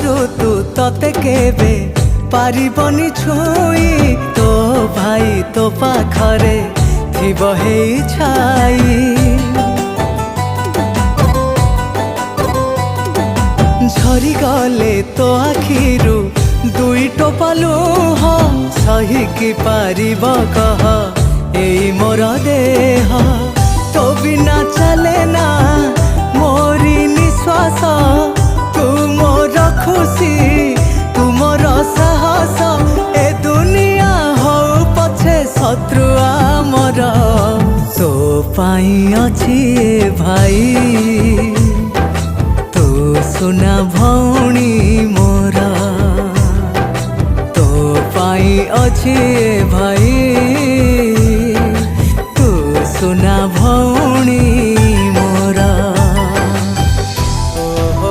ऋतु तते केबे पारिबनी छुई तो भाई तो पाखरे थिब हेई छाई झरी गले तो आखिरु दुई टोपा लुह सही कि पारिब कह एई मोर देह तो बिना चले ना मोरी निश्वास तू मोर खुशी तू मोर साहस ए दुनिया हो पछे शत्रु आमर तो पाई अछि ए भाई तू सुना भौणी मोरा तो पाई अछि ए भाई।